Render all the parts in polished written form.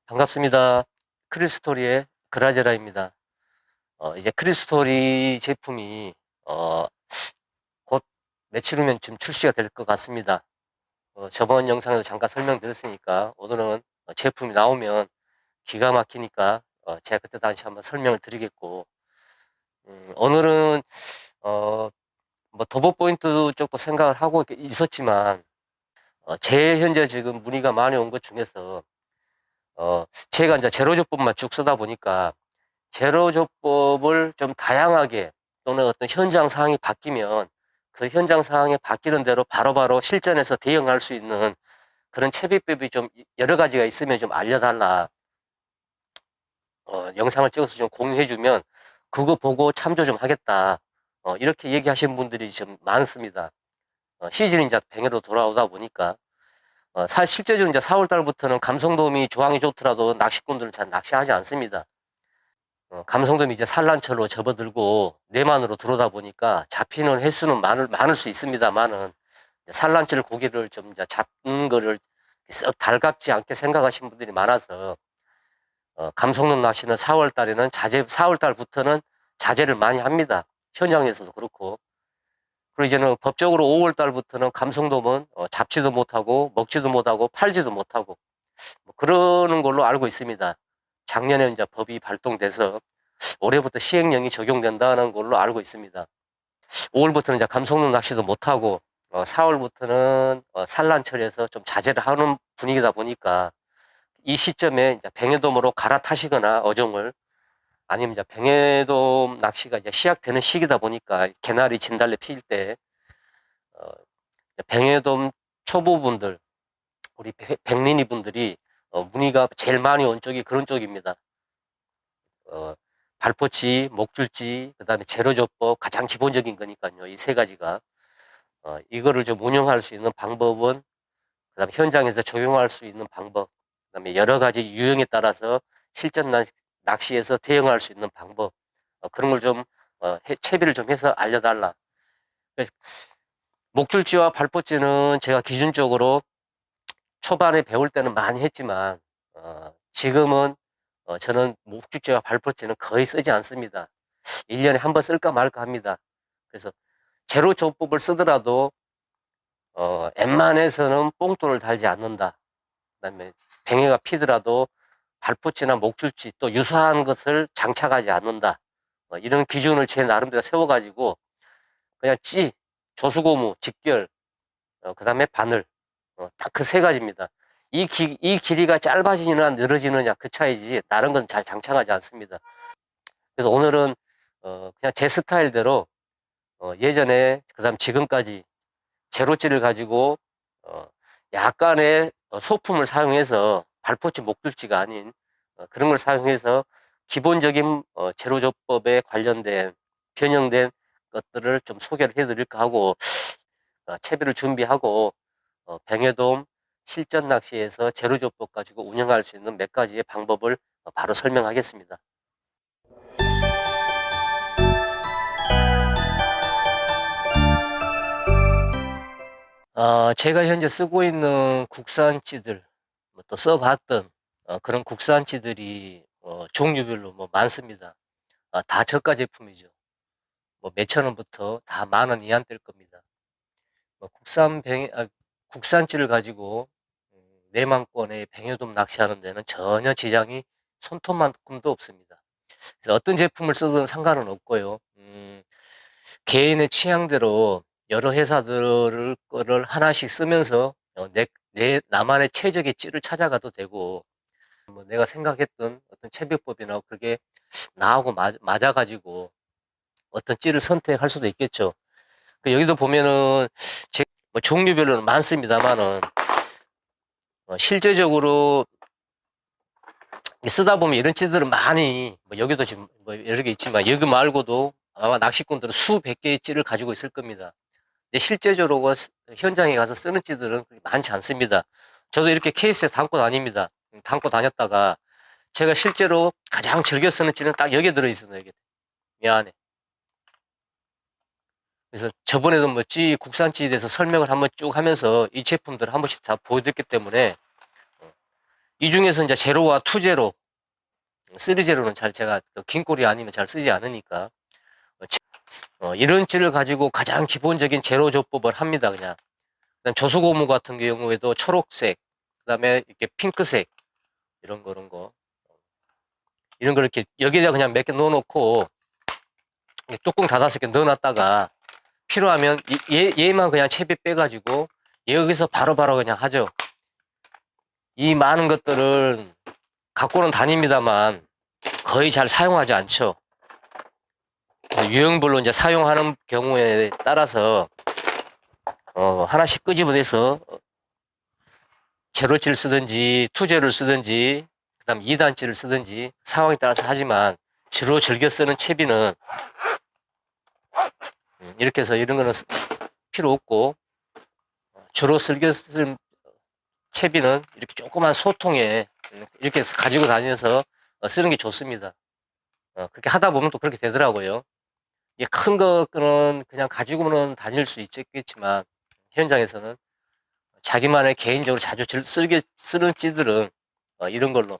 반갑습니다. 크리스토리의 그라제라입니다. 이제 크리스토리 제품이 어, 곧 며칠 후면 좀 출시가 될 것 같습니다. 저번 영상에서 잠깐 설명드렸으니까 오늘은 제품이 나오면 기가 막히니까 제가 그때 다시 한번 설명을 드리겠고, 오늘은 어, 뭐 도보 포인트 쪽도 생각을 하고 있었지만, 제 현재 지금 문의가 많이 온 것 중에서 제가 이제 제로조법만 쭉 쓰다 보니까 제로조법을 좀 다양하게, 또는 어떤 현장 상황이 바뀌면 그 현장 상황에 바뀌는 대로 바로바로 실전에서 대응할 수 있는 그런 채비법이 좀 여러 가지가 있으면 좀 알려달라. 영상을 찍어서 좀 공유해주면 그거 보고 참조 좀 하겠다. 이렇게 얘기하시는 분들이 좀 많습니다. 시즌이 이제 병으로 돌아오다 보니까. 실제적으로 이제 4월 달부터는 감성돔이 조항이 좋더라도 낚시꾼들은 잘 낚시하지 않습니다. 감성돔이 이제 산란철로 접어들고 내만으로 들어오다 보니까 잡히는 횟수는 많을 수 있습니다만은, 산란철 고기를 좀 이제 잡는 거를 썩 달갑지 않게 생각하시는 분들이 많아서, 감성돔 낚시는 4월 달에는 4월 달부터는 자제를 많이 합니다. 현장에서도 그렇고. 그리고 이제는 법적으로 5월 달부터는 감성돔은 잡지도 못하고 먹지도 못하고 팔지도 못하고 뭐 그러는 걸로 알고 있습니다. 작년에 이제 법이 발동돼서 올해부터 시행령이 적용된다는 걸로 알고 있습니다. 5월부터는 이제 감성돔 낚시도 못하고, 4월부터는 산란철에서 좀 자제를 하는 분위기다 보니까 이 시점에 이제 뱅에돔으로 갈아타시거나 어종을, 아니면 이제 뱅에돔 낚시가 이제 시작되는 시기다 보니까 개나리 진달래 피일 때 어, 뱅에돔 초보분들, 우리 백린이 분들이 문의가 제일 많이 온 쪽이 그런 쪽입니다. 어, 발포치, 목줄지, 그 다음에 제로조법, 가장 기본적인 거니까요. 이 세 가지가. 이거를 좀 운영할 수 있는 방법은, 그 다음에 현장에서 적용할 수 있는 방법, 그 다음에 여러 가지 유형에 따라서 실전 낚시에서 대응할 수 있는 방법, 그런 걸 좀, 채비를 좀 해서 알려달라. 목줄지와 발포치는 제가 기준적으로 초반에 배울 때는 많이 했지만, 지금은 저는 목줄지와 발포치는 거의 쓰지 않습니다. 1년에 한 번 쓸까 말까 합니다. 그래서 제로조법을 쓰더라도 웬만해서는 뽕돌을 달지 않는다. 그다음에 뱅에가 피더라도 발포치나 목줄치 또 유사한 것을 장착하지 않는다. 이런 기준을 제 나름대로 세워가지고 그냥 조수고무, 직결, 그다음에 바늘, 딱 그 세 가지입니다. 이 길이가 짧아지느냐 늘어지느냐 그 차이지 다른 건 잘 장착하지 않습니다. 그래서 오늘은 그냥 제 스타일대로 예전에 그다음 지금까지 제로찌를 가지고 어, 약간의 소품을 사용해서, 발포치 목줄지가 아닌 그런 걸 사용해서 기본적인 제로조법에 관련된 변형된 것들을 좀 소개를 해드릴까 하고, 채비를 준비하고 뱅에돔 실전 낚시에서 제로조법 가지고 운영할 수 있는 몇 가지의 방법을 바로 설명하겠습니다. 제가 현재 쓰고 있는 국산찌들, 뭐또 써봤던 그런 국산찌들이 종류별로 뭐 많습니다. 다 저가 제품이죠. 뭐 몇천 원부터 다 만 원 이하될 겁니다. 뭐 국산찌를 가지고 내만권의 뱅에돔 낚시하는 데는 전혀 지장이 손톱만큼도 없습니다. 그래서 어떤 제품을 쓰든 상관은 없고요. 개인의 취향대로 여러 회사들을 거를 하나씩 쓰면서 나만의 최적의 찌를 찾아가도 되고, 뭐 내가 생각했던 어떤 채비법이나 그게 나하고 맞아가지고 어떤 찌를 선택할 수도 있겠죠. 여기도 보면은 뭐 종류별로는 많습니다만은, 실제적으로 쓰다 보면 이런 찌들은 많이, 뭐 여기도 지금 뭐 여러 개 있지만 여기 말고도 아마 낚시꾼들은 수백 개의 찌를 가지고 있을 겁니다. 근데 실제적으로 현장에 가서 쓰는 찌들은 많지 않습니다. 저도 이렇게 케이스에 담고 다닙니다. 담고 다녔다가 제가 실제로 가장 즐겨 쓰는 찌는 딱 여기에 들어있어요. 여기 이 안에. 그래서 저번에도 뭐 국산 찌에 대해서 설명을 한번 쭉 하면서 이 제품들을 한 번씩 다 보여드렸기 때문에 이 중에서 이제 제로와 투제로, 3제로는 잘 제가 긴 꼬리 아니면 잘 쓰지 않으니까 이런 찌를 가지고 가장 기본적인 제로 조법을 합니다. 그냥 그다음 저수고무 같은 경우에도 초록색, 그다음에 이렇게 핑크색 이런 거 이렇게 여기다 그냥 몇 개 넣어놓고 뚜껑 닫아서 이렇게 넣어놨다가 필요하면 얘만 그냥 채비 빼가지고 여기서 바로바로 그냥 하죠. 이 많은 것들은 갖고는 다닙니다만 거의 잘 사용하지 않죠. 유형별로 이제 사용하는 경우에 따라서 하나씩 끄집어내서 제로찌를 쓰든지 투제를 쓰든지 그 다음 2단찌를 쓰든지 상황에 따라서 하지만 주로 즐겨 쓰는 채비는 이렇게 해서 이런 거는 필요 없고 주로 즐겨 쓰는 채비는 이렇게 조그만 소통에 이렇게 가지고 다니면서 쓰는 게 좋습니다. 그렇게 하다 보면 또 그렇게 되더라고요. 이게 큰 거는 그냥 가지고는 다닐 수 있겠지만 현장에서는 자기만의 개인적으로 자주 쓰는 찌들은 이런 걸로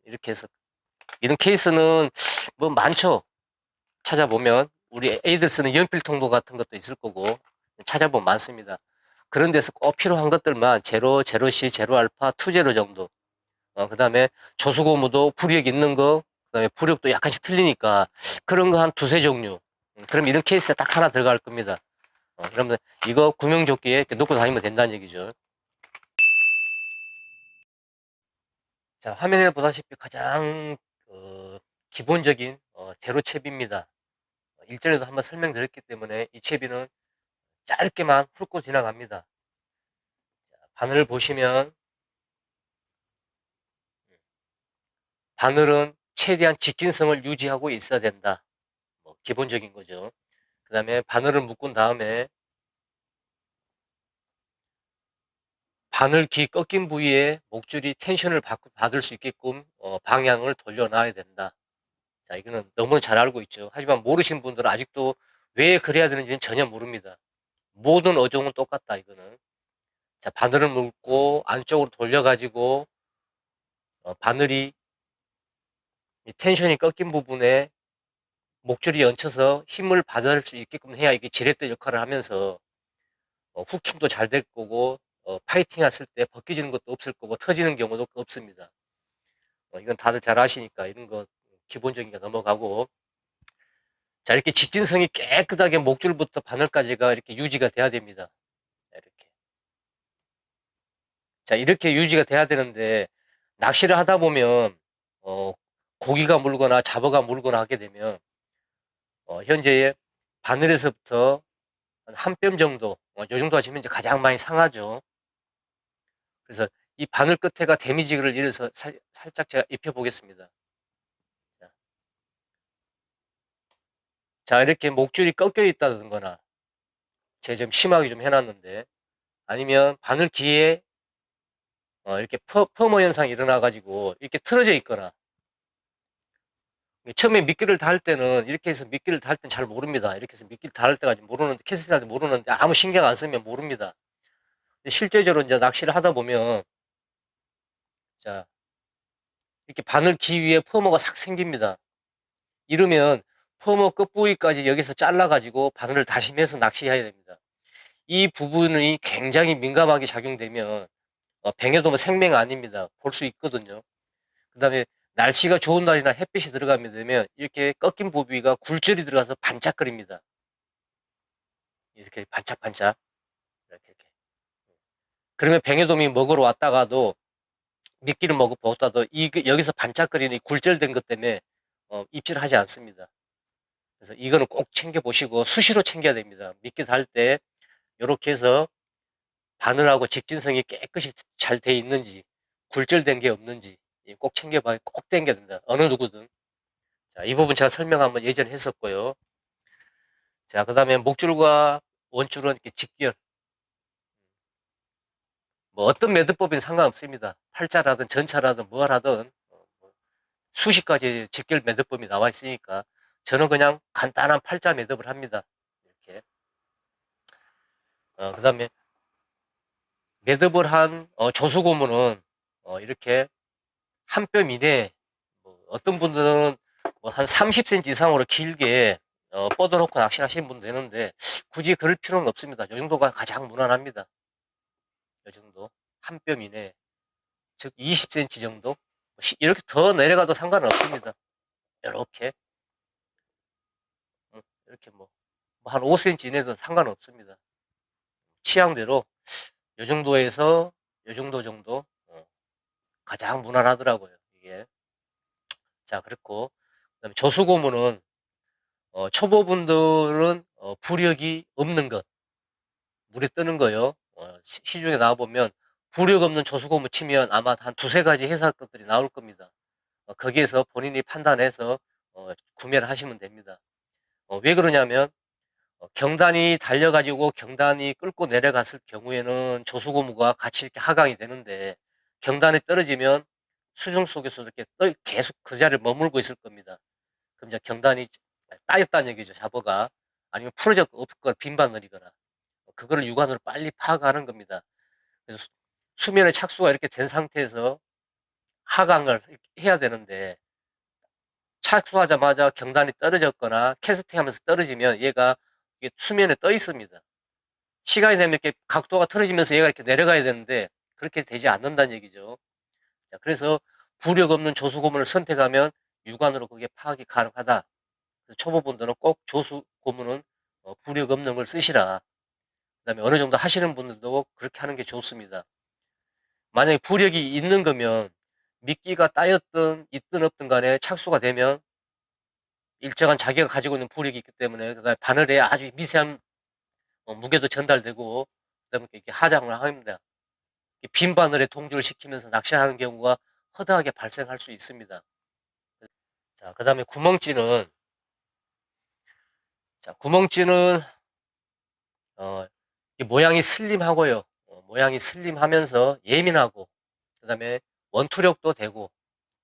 이렇게 해서 이런 케이스는 뭐 많죠. 찾아보면 우리 애들 쓰는 연필통도 같은 것도 있을 거고 찾아보면 많습니다. 그런 데서 꼭 필요한 것들만 제로, 제로C, 제로알파, 투제로 정도. 그 다음에 조수고무도 부력 있는 거, 그 다음에 부력도 약간씩 틀리니까 그런 거 한 두세 종류. 그럼 이런 케이스에 딱 하나 들어갈 겁니다. 그러면 이거 구명조끼에 이렇게 넣고 다니면 된다는 얘기죠. 자, 화면에 보다시피 가장 기본적인 제로 채비입니다. 일전에도 한번 설명드렸기 때문에 이 채비는 짧게만 훑고 지나갑니다. 바늘 보시면 바늘은 최대한 직진성을 유지하고 있어야 된다. 기본적인 거죠. 그 다음에 바늘을 묶은 다음에 바늘 귀 꺾인 부위에 목줄이 텐션을 받을 수 있게끔 방향을 돌려놔야 된다. 자, 이거는 너무 잘 알고 있죠. 하지만 모르신 분들은 아직도 왜 그래야 되는지는 전혀 모릅니다. 모든 어종은 똑같다, 이거는. 자, 바늘을 묶고 안쪽으로 돌려가지고 바늘이 텐션이 꺾인 부분에 목줄이 얹혀서 힘을 받을 수 있게끔 해야 이게 지렛대 역할을 하면서 후킹도 잘 될 거고 파이팅 했을 때 벗겨지는 것도 없을 거고 터지는 경우도 없습니다. 이건 다들 잘 아시니까 이런 거 기본적인 게 넘어가고 자 이렇게 직진성이 깨끗하게 목줄부터 바늘까지가 이렇게 유지가 돼야 됩니다. 이렇게 자 이렇게 유지가 돼야 되는데 낚시를 하다 보면 고기가 물거나 잡어가 물거나 하게 되면 현재 바늘에서부터 한 뼘 정도 요 정도 하시면 이제 가장 많이 상하죠. 그래서 이 바늘 끝에가 데미지를 일어서 살짝 제가 입혀 보겠습니다. 자 이렇게 목줄이 꺾여 있다는 거나 제가 좀 심하게 좀 해놨는데 아니면 바늘 귀에 이렇게 퍼머 현상이 일어나 가지고 이렇게 틀어져 있거나 처음에 미끼를 달 때는 이렇게 해서 미끼를 달 때는 잘 모릅니다. 이렇게 해서 미끼를 달 때까지 모르는데 캐스팅할 때 모르는데 아무 신경 안 쓰면 모릅니다. 실제적으로 이제 낚시를 하다 보면 자 이렇게 바늘 귀 위에 퍼머가 싹 생깁니다. 이러면 퍼머 끝부위까지 여기서 잘라 가지고 바늘을 다시 매서 낚시해야 됩니다. 이 부분이 굉장히 민감하게 작용되면 뱅에도 뭐 생명 아닙니다. 볼 수 있거든요. 그 다음에 날씨가 좋은 날이나 햇빛이 들어가게 되면 이렇게 꺾인 부위가 굴절이 들어가서 반짝거립니다. 이렇게 반짝반짝 이렇게. 그러면 뱅에돔이 먹으러 왔다가도 미끼를 먹어보다도 여기서 반짝거리는 굴절된 것 때문에 입질을 하지 않습니다. 그래서 이거는 꼭 챙겨보시고 수시로 챙겨야 됩니다. 미끼 달 때 이렇게 해서 바늘하고 직진성이 깨끗이 잘 돼 있는지 굴절된 게 없는지 꼭 챙겨봐야 꼭 당겨야 됩니다. 어느 누구든. 자, 이 부분 제가 설명 한번 예전에 했었고요. 자, 그 다음에 목줄과 원줄은 이렇게 직결. 뭐 어떤 매듭법인 상관없습니다. 팔자라든 전차라든 뭘 하든 수십 가지 직결 매듭법이 나와 있으니까 저는 그냥 간단한 팔자 매듭을 합니다. 이렇게. 그 다음에 매듭을 한 조수고무는 이렇게 한 뼘 이내, 어떤 분들은 한 30cm 이상으로 길게 뻗어놓고 낚시하시는 분도 되는데 굳이 그럴 필요는 없습니다. 이 정도가 가장 무난합니다. 이 정도 한 뼘 이내, 즉 20cm 정도. 이렇게 더 내려가도 상관은 없습니다. 이렇게 이렇게 한 5cm 이내도 상관없습니다. 취향대로 이 정도에서 이 정도 가장 무난하더라고요, 이게. 자, 그렇고 그다음에 조수고무는 초보분들은 부력이 없는 것, 물에 뜨는 거요. 시중에 나와보면 부력 없는 조수고무 치면 아마 한 두세 가지 회사 것들이 나올 겁니다. 거기에서 본인이 판단해서 구매를 하시면 됩니다. 왜 그러냐면 경단이 달려가지고 경단이 끌고 내려갔을 경우에는 조수고무가 같이 이렇게 하강이 되는데 경단이 떨어지면 수중 속에서 이렇게 계속 그 자리를 머물고 있을 겁니다. 그럼 이제 경단이 따였다는 얘기죠, 잡어가. 아니면 없거나 빈바늘이거나. 그거를 육안으로 빨리 파악하는 겁니다. 그래서 수면에 착수가 이렇게 된 상태에서 하강을 해야 되는데 착수하자마자 경단이 떨어졌거나 캐스팅하면서 떨어지면 얘가 수면에 떠 있습니다. 시간이 되면 이렇게 각도가 틀어지면서 얘가 이렇게 내려가야 되는데 그렇게 되지 않는다는 얘기죠. 자, 그래서 부력 없는 조수고문을 선택하면 육안으로 그게 파악이 가능하다. 초보분들은 꼭 조수고문은 부력 없는 걸 쓰시라. 그 다음에 어느 정도 하시는 분들도 그렇게 하는 게 좋습니다. 만약에 부력이 있는 거면 미끼가 따였든 있든 없든 간에 착수가 되면 일정한 자기가 가지고 있는 부력이 있기 때문에 그다음에 바늘에 아주 미세한 무게도 전달되고 그다음에 이렇게 하장을 합니다. 빈 바늘에 동조를 시키면서 낚시하는 경우가 허다하게 발생할 수 있습니다. 자, 그다음에 구멍찌는 모양이 슬림하고요. 모양이 슬림하면서 예민하고 그다음에 원투력도 되고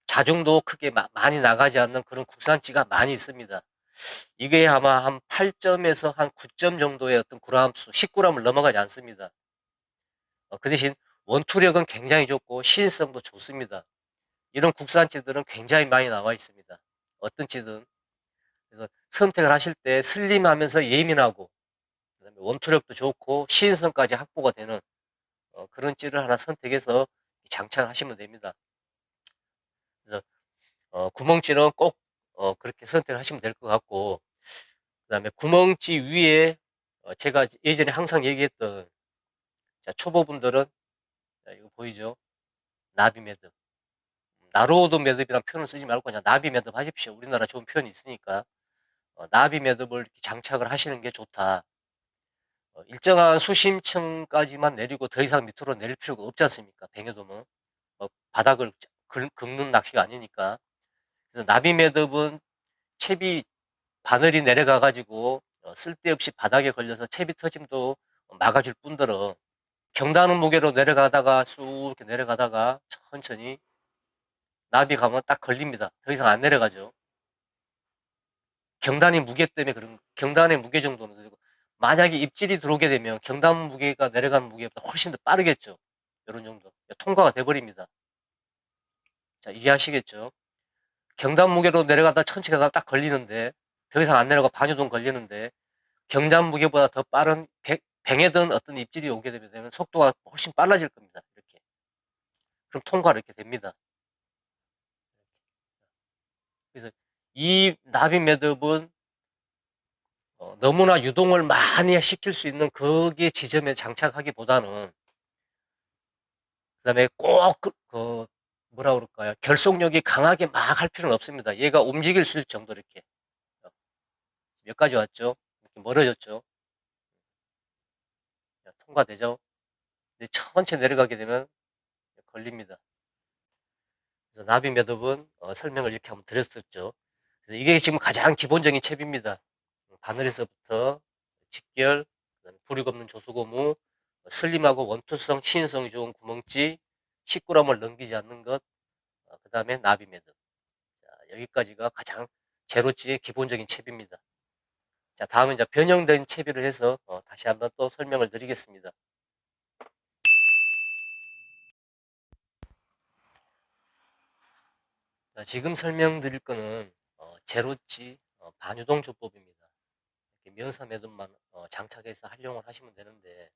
자중도 크게 많이 나가지 않는 그런 국산찌가 많이 있습니다. 이게 아마 한 8점에서 한 9점 정도의 어떤 그램수, 10g을 넘어가지 않습니다. 그 대신 원투력은 굉장히 좋고 시인성도 좋습니다. 이런 국산찌들은 굉장히 많이 나와 있습니다. 어떤 찌든. 그래서 선택을 하실 때 슬림하면서 예민하고 그다음에 원투력도 좋고 시인성까지 확보가 되는 그런 찌를 하나 선택해서 장착하시면 됩니다. 그래서 구멍찌는 꼭 그렇게 선택하시면 될 것 같고 그 다음에 구멍찌 위에 제가 예전에 항상 얘기했던 자, 초보분들은 자, 이거 보이죠? 나비 매듭. 나로우드 매듭이란 표현을 쓰지 말고 그냥 나비 매듭 하십시오. 우리나라 좋은 표현이 있으니까 나비 매듭을 이렇게 장착을 하시는 게 좋다. 일정한 수심층까지만 내리고 더 이상 밑으로 내릴 필요가 없지 않습니까? 뱅에돔은 바닥을 긁는 낚시가 아니니까. 그래서 나비 매듭은 채비 바늘이 내려가 가지고 쓸데없이 바닥에 걸려서 채비 터짐도 막아줄 뿐더러 경단 무게로 내려가다가 쑥 이렇게 내려가다가 천천히 나비 가면 딱 걸립니다. 더 이상 안 내려가죠. 경단의 무게 때문에 그런 경단의 무게 정도는 그리고 만약에 입질이 들어오게 되면 경단 무게가 내려가는 무게보다 훨씬 더 빠르겠죠. 이런 정도 통과가 돼 버립니다. 자, 이해하시겠죠? 경단 무게로 내려가다 천천히 가다 딱 걸리는데 더 이상 안 내려가 반유동 걸리는데 경단 무게보다 더 빠른 뱅에든 어떤 입질이 오게 되면 속도가 훨씬 빨라질 겁니다. 이렇게. 그럼 통과가 이렇게 됩니다. 그래서 이 나비 매듭은 너무나 유동을 많이 시킬 수 있는 거기에 지점에 장착하기보다는 그다음에 꼭 뭐라 그럴까요? 결속력이 강하게 막 할 필요는 없습니다. 얘가 움직일 수 있을 정도 이렇게 몇 가지 왔죠? 이렇게 멀어졌죠? 통과되죠? 근데 천천히 내려가게 되면 걸립니다. 그래서 나비 매듭은 설명을 이렇게 한번 드렸었죠. 그래서 이게 지금 가장 기본적인 챕입니다. 바늘에서부터 직결, 부력 없는 조수고무, 슬림하고 원투성, 시인성이 좋은 구멍찌, 10g을 넘기지 않는 것, 그 다음에 나비 매듭. 자, 여기까지가 가장 제로찌의 기본적인 챕입니다. 자, 다음은 이제 변형된 채비를 해서 다시 한번 또 설명을 드리겠습니다. 자, 지금 설명드릴 거는 제로치 반유동 조법입니다. 이렇게 면사 매듭만 장착해서 활용을 하시면 되는데,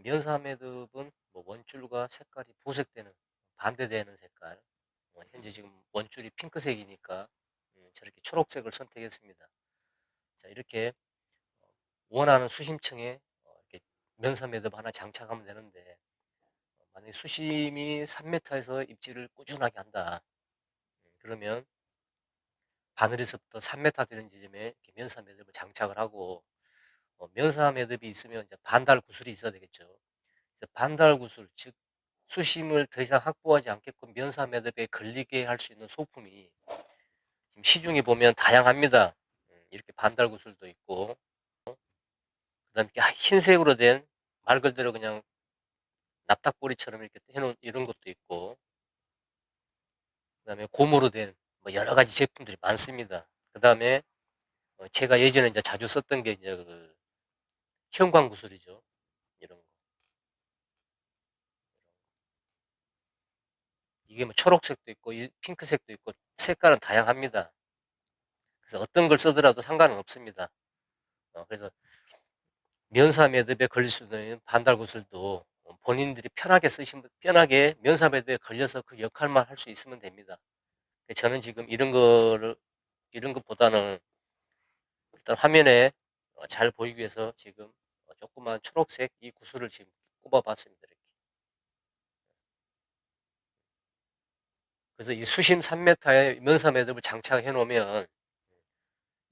면사 매듭은 뭐 원줄과 색깔이 보색되는, 반대되는 색깔, 현재 지금 원줄이 핑크색이니까 저렇게 초록색을 선택했습니다. 자, 이렇게 원하는 수심층에 이렇게 면사 매듭 하나 장착하면 되는데, 만약에 수심이 3m에서 입지를 꾸준하게 한다. 그러면 바늘에서부터 3m 되는 지점에 이렇게 면사 매듭을 장착을 하고, 면사 매듭이 있으면 이제 반달 구슬이 있어야 되겠죠. 그래서 반달 구슬, 즉 수심을 더 이상 확보하지 않게끔 면사 매듭에 걸리게 할 수 있는 소품이 지금 시중에 보면 다양합니다. 이렇게 반달 구슬도 있고, 그다음에 이렇게 흰색으로 된 말 그대로 그냥 납작고리처럼 이렇게 해놓은 이런 것도 있고, 그다음에 고무로 된 뭐 여러 가지 제품들이 많습니다. 그다음에 제가 예전에 이제 자주 썼던 게 이제 그 형광 구슬이죠. 이런 거. 이게 뭐 초록색도 있고 핑크색도 있고 색깔은 다양합니다. 그래서 어떤 걸 쓰더라도 상관은 없습니다. 그래서 면사 매듭에 걸릴 수 있는 반달 구슬도 본인들이 편하게 쓰시면 편하게 면사 매듭에 걸려서 그 역할만 할 수 있으면 됩니다. 저는 지금 이런 것보다는 일단 화면에 잘 보이기 위해서 지금 조그만 초록색 이 구슬을 지금 꼽아봤습니다. 이렇게. 그래서 이 수심 3m의 면사 매듭을 장착해 놓으면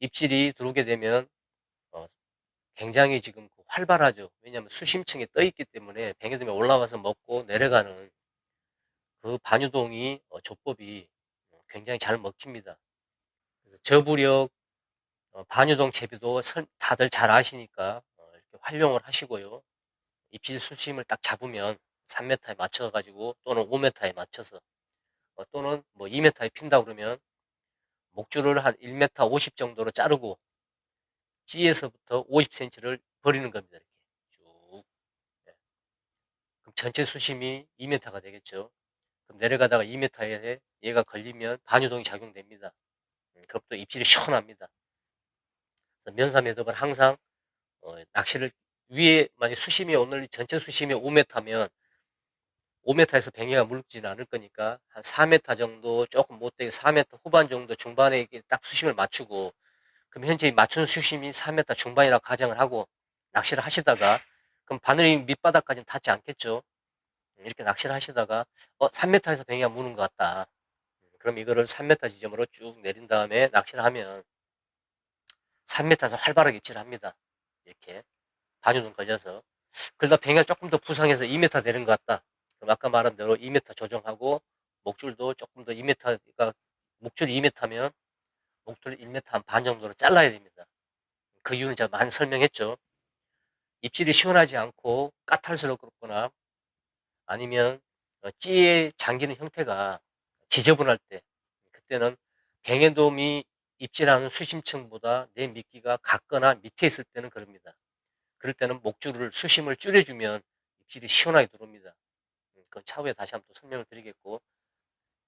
입질이 들어오게 되면 어, 굉장히 지금 활발하죠. 왜냐하면 수심층에 떠 있기 때문에 뱅에돔이 올라와서 먹고 내려가는 그 반유동이 조법이 굉장히 잘 먹힙니다. 그래서 저부력 반유동 채비도 다들 잘 아시니까 이렇게 활용을 하시고요. 입질 수심을 딱 잡으면 3m에 맞춰 가지고 또는 5m에 맞춰서 또는 뭐 2m에 핀다 그러면 목줄을 한 1m 50 정도로 자르고 G에서부터 50cm를 버리는 겁니다. 이렇게 쭉. 네. 그럼 전체 수심이 2m가 되겠죠. 그럼 내려가다가 2m에 얘가 걸리면 반유동이 작용됩니다. 그럼 또 입질이 시원합니다. 면사 매듭은 항상 낚시를 위에 만약 수심이 오늘 전체 수심이 5m면 5m에서 뱅이가 물지는 않을 거니까 한 4m 정도 조금 못되게 4m 후반 정도 중반에 딱 수심을 맞추고, 그럼 현재 맞춘 수심이 4m 중반이라고 가정을 하고 낚시를 하시다가 그럼 바늘이 밑바닥까지는 닿지 않겠죠. 이렇게 낚시를 하시다가 3m에서 뱅이가 무는 것 같다. 그럼 이거를 3m 지점으로 쭉 내린 다음에 낚시를 하면 3m에서 활발하게 입질을 합니다. 이렇게 반유동 걸려서. 그러다 뱅이가 조금 더 부상해서 2m 되는 것 같다. 그럼 아까 말한 대로 2m 조정하고 목줄도 조금 더 2m가 목줄이 2m면 목줄 1m 한 반 정도로 잘라야 됩니다. 그 이유는 제가 많이 설명했죠. 입질이 시원하지 않고 까탈스럽거나 아니면 찌에 잠기는 형태가 지저분할 때, 그때는 뱅에돔이 입질하는 수심층보다 내 미끼가 같거나 밑에 있을 때는 그럽니다. 그럴 때는 목줄을 수심을 줄여주면 입질이 시원하게 들어옵니다. 그 차후에 다시 한번 또 설명을 드리겠고,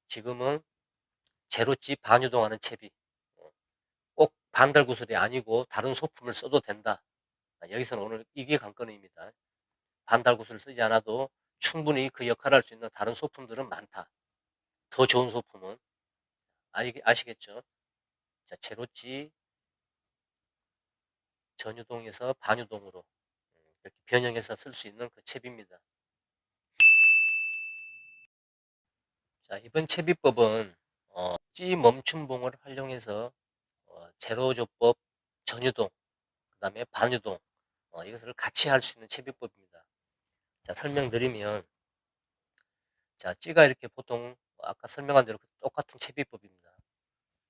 지금은 제로치 반유동하는 채비, 꼭 반달 구슬이 아니고 다른 소품을 써도 된다. 여기서는 오늘 이게 관건입니다. 반달 구슬을 쓰지 않아도 충분히 그 역할을 할 수 있는 다른 소품들은 많다. 더 좋은 소품은 아시겠죠? 자, 제로치 전유동에서 반유동으로 이렇게 변형해서 쓸 수 있는 그 채비입니다. 자, 이번 채비법은 찌 멈춤봉을 활용해서 제로조법 전유동, 그 다음에 반유동 이것을 같이 할 수 있는 채비법입니다. 자, 설명드리면, 자, 찌가 이렇게 보통 아까 설명한 대로 똑같은 채비법입니다.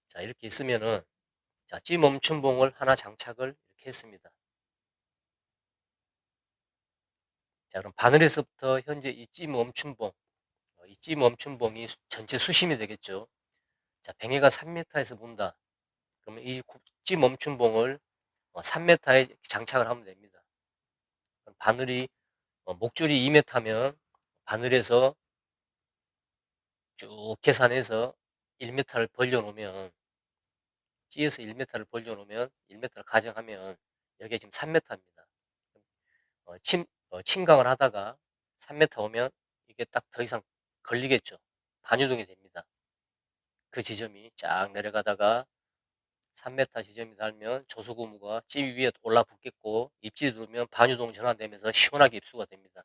자, 이렇게 있으면은, 자, 찌 멈춤봉을 하나 장착을 이렇게 했습니다. 자, 그럼 바늘에서부터 현재 이 찌 멈춤봉, 이 찌 멈춤봉이 전체 수심이 되겠죠. 자, 뱅에가 3m에서 문다. 그러면 이 찌 멈춤봉을 3m에 장착을 하면 됩니다. 바늘이 목줄이 2m면 바늘에서 쭉 계산해서 1m를 벌려 놓으면, 찌에서 1m를 벌려 놓으면 1m를 가정하면 여기에 지금 3m입니다. 침강을 하다가 3m 오면 이게 딱 더 이상 걸리겠죠. 반유동이 됩니다. 그 지점이 쫙 내려가다가 3m 지점이 닿으면 조소고무가 찌 위에 올라붙겠고, 입질이 들어오면 반유동 전환되면서 시원하게 입수가 됩니다.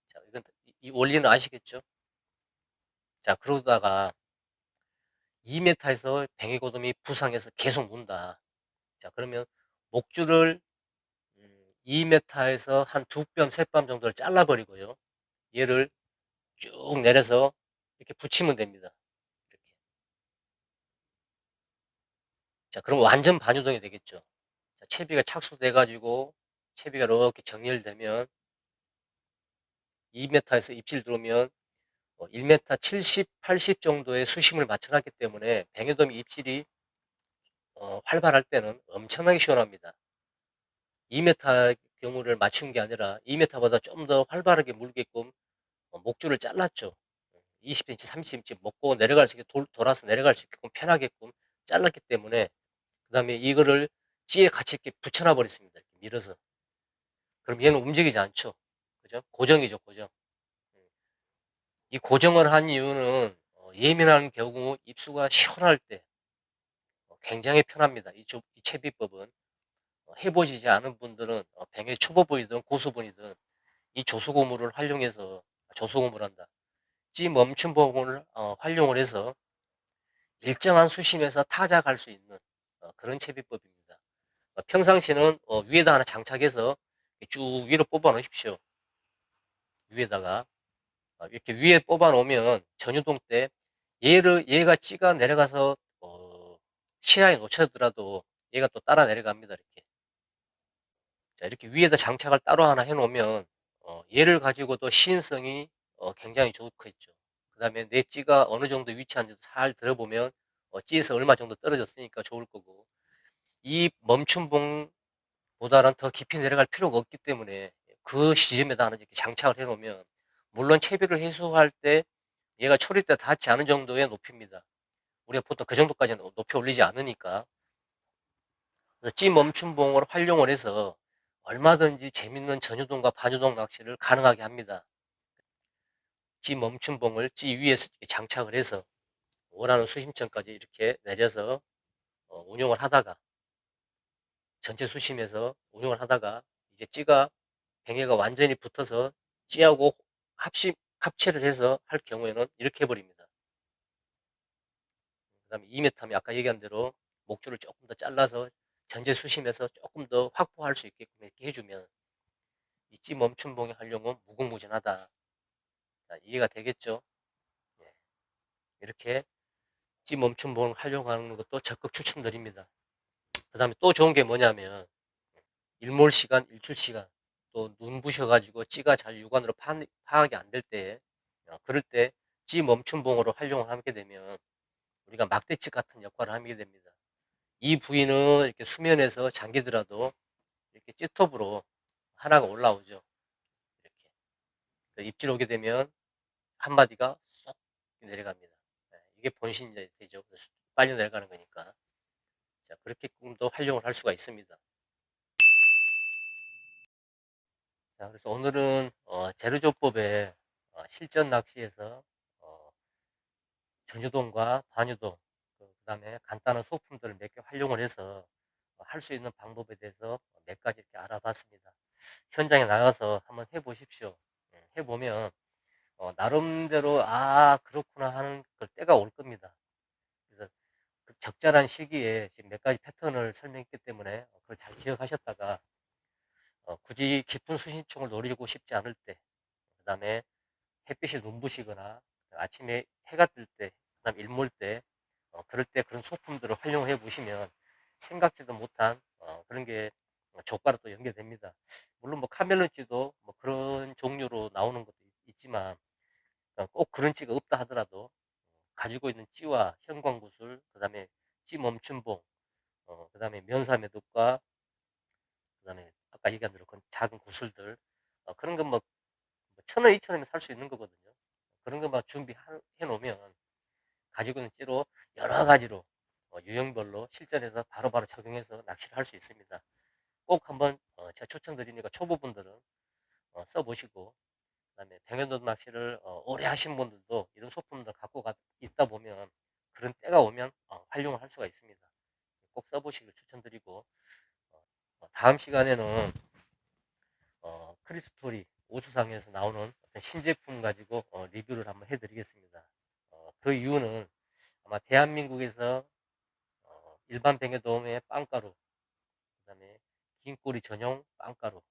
자, 이건 이 원리는 아시겠죠? 자, 그러다가 2m에서 뱅에고돔이 부상해서 계속 문다. 자, 그러면 목줄을 2m에서 한 2뼘, 3뼘 정도를 잘라버리고요. 얘를 쭉 내려서 이렇게 붙이면 됩니다. 이렇게. 자, 그럼 완전 반유동이 되겠죠. 자, 채비가 착수돼가지고 채비가 이렇게 정렬되면 2m에서 입질 들어오면 1m 70, 80 정도의 수심을 맞춰놨기 때문에 뱅에돔이 입질이 활발할 때는 엄청나게 시원합니다. 2m 경우를 맞춘 게 아니라 2m보다 좀 더 활발하게 물게끔 목줄을 잘랐죠. 20cm, 30cm 먹고 내려갈 수 있게 돌아서 내려갈 수 있게끔 편하게끔 잘랐기 때문에, 그 다음에 이거를 찌에 같이 이렇게 붙여놔 버렸습니다. 이렇게 밀어서. 그럼 얘는 움직이지 않죠. 그죠? 고정이죠, 고정. 음. 이 고정을 한 이유는 예민한 경우 입수가 시원할 때 굉장히 편합니다. 이 채비법은. 해보시지 않은 분들은 뱅의 초보분이든 고수분이든 이 조소고무를 활용해서, 조소고무란다. 찌 멈춤법을 활용을 해서 일정한 수심에서 타작할 수 있는 그런 채비법입니다. 평상시는 위에다 하나 장착해서 쭉 위로 뽑아 놓으십시오. 위에다가 이렇게 위에 뽑아 놓으면 전유동 때 얘가 찌가 내려가서 시야에 놓쳐더라도 얘가 또 따라 내려갑니다. 이렇게. 자, 이렇게 위에다 장착을 따로 하나 해 놓으면 얘를 가지고도 시인성이 굉장히 좋겠죠. 그 다음에 내 찌가 어느 정도 위치한지도 잘 들어보면 찌에서 얼마 정도 떨어졌으니까 좋을 거고, 이 멈춤봉보다는 더 깊이 내려갈 필요가 없기 때문에 그 시점에다 하나 이렇게 장착을 해 놓으면, 물론 채비를 해수할 때 얘가 초리 때 닿지 않은 정도의 높이입니다. 우리가 보통 그 정도까지는 높이 올리지 않으니까. 그래서 찌 멈춤봉을 활용을 해서 얼마든지 재밌는 전유동과 반유동 낚시를 가능하게 합니다. 찌 멈춤봉을 찌 위에 장착을 해서 원하는 수심점까지 이렇게 내려서 운용을 하다가, 전체 수심에서 운용을 하다가 이제 찌가 뱅에가 완전히 붙어서 찌하고 합체를 해서 할 경우에는 이렇게 해버립니다. 그 다음에 2m면 아까 얘기한 대로 목줄을 조금 더 잘라서 전체 수심에서 조금 더 확보할 수 있게끔 이렇게 해주면 이 찌 멈춤봉의 활용은 무궁무진하다. 자, 이해가 되겠죠? 예. 이렇게 찌 멈춤봉을 활용하는 것도 적극 추천드립니다. 그 다음에 또 좋은 게 뭐냐면, 일몰 시간, 일출 시간, 또 눈 부셔가지고 찌가 잘 육안으로 파악이 안 될 때, 그럴 때 찌 멈춤봉으로 활용을 하게 되면 우리가 막대치 같은 역할을 하게 됩니다. 이 부위는 이렇게 수면에서 잠기더라도 이렇게 찌톱으로 하나가 올라오죠. 이렇게. 입질 오게 되면 한 마디가 쏙 내려갑니다. 이게 본신이 되죠. 빨리 내려가는 거니까. 자, 그렇게 꿈도 활용을 할 수가 있습니다. 자, 그래서 오늘은 제르조법의 실전 낚시에서 어, 전유동과 반유동, 그다음에 간단한 소품들을 몇 개 활용을 해서 할 수 있는 방법에 대해서 몇 가지 이렇게 알아봤습니다. 현장에 나가서 한번 해보십시오. 해보면 나름대로 그렇구나 하는 그 때가 올 겁니다. 그래서 그 적절한 시기에 지금 몇 가지 패턴을 설명했기 때문에 그걸 잘 기억하셨다가 굳이 깊은 수심층을 노리고 싶지 않을 때, 그다음에 햇빛이 눈부시거나 아침에 해가 뜰 때, 그다음 일몰 때, 그럴 때 그런 소품들을 활용해 보시면 생각지도 못한 그런 게 조과로 또 연결됩니다. 물론 뭐 카멜론찌도 뭐 그런 종류로 나오는 것도 있지만 꼭 그런 찌가 없다 하더라도 가지고 있는 찌와 형광구슬, 그다음에 찌 멈춤봉, 그다음에 면사매듭과 그다음에 아까 얘기한 대로 그런 작은 구슬들, 그런 건 뭐 1,000원, 2,000원이면 살 수 있는 거거든요. 그런 것만 준비해 놓으면 가지고는 찌로 여러 가지로 유형별로 실전에서 바로바로 적용해서 낚시를 할 수 있습니다. 꼭 한번 제가 추천드리니까 초보분들은 써보시고, 그다음에 뱅에돔 낚시를 오래 하신 분들도 이런 소품들 갖고 있다 보면 그런 때가 오면 활용을 할 수가 있습니다. 꼭 써보시길 추천드리고, 다음 시간에는 크리스토리 우수상에서 나오는 어떤 신제품 가지고 리뷰를 한번 해드리겠습니다. 그 이유는 아마 대한민국에서 일반 뱅에돔의 빵가루, 그다음에 긴 꼬리 전용 빵가루,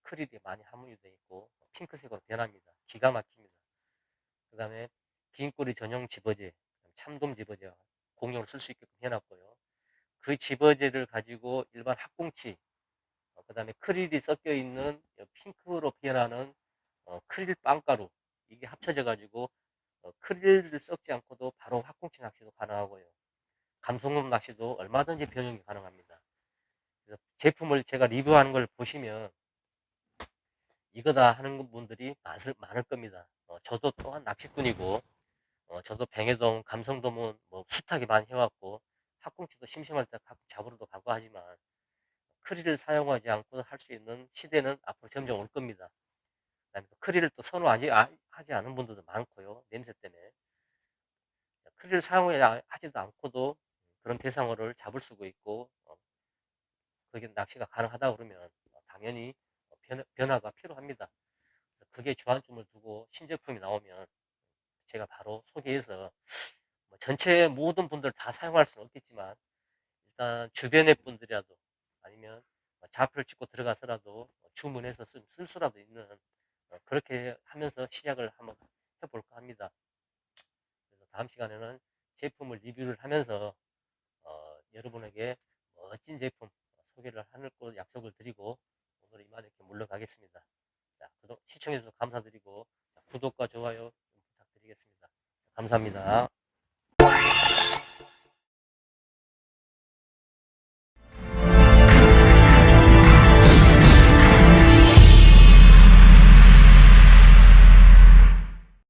크릴이 많이 함유되어 있고 핑크색으로 변합니다. 기가 막힙니다. 그다음에 긴 꼬리 전용 집어제, 참돔 집어제 공용으로 쓸 수 있게끔 해놨고요. 그 집어제를 가지고 일반 학꽁치, 그다음에 크릴이 섞여 있는 핑크로 변하는 크릴 빵가루, 이게 합쳐져 가지고 크릴을 섞지 않고도 바로 학꽁치 낚시도 가능하고요. 감성돔 낚시도 얼마든지 변형이 가능합니다. 그래서 제품을 제가 리뷰하는 걸 보시면 이거다 하는 분들이 많을 겁니다. 저도 또한 낚시꾼이고, 저도 뱅에돔, 감성돔은 뭐 숱하게 많이 해왔고, 학꽁치도 심심할 때 가끔 잡으러도 가고 하지만, 크릴을 사용하지 않고 할 수 있는 시대는 앞으로 점점 올 겁니다. 그다음에 크릴을 또 선호하지 하지 않은 분들도 많고요. 냄새 때문에. 크릴을 사용하지도 않고도 그런 대상어를 잡을 수가 있고, 그게 낚시가 가능하다 그러면 당연히 변화가 필요합니다. 그게 주안점을 두고 신제품이 나오면 제가 바로 소개해서 뭐 전체 모든 분들 다 사용할 수는 없겠지만 일단 주변의 분들이라도 아니면 좌표를 찍고 들어가서라도 주문해서 쓸 수라도 있는 그렇게 하면서 시작을 한번 해볼까 합니다. 그래서 다음 시간에는 제품을 리뷰를 하면서 여러분에게 멋진 제품 소개를 하는 걸 약속을 드리고 오늘 이만 이렇게 물러가겠습니다. 자, 시청해주셔서 감사드리고 구독과 좋아요 부탁드리겠습니다. 감사합니다.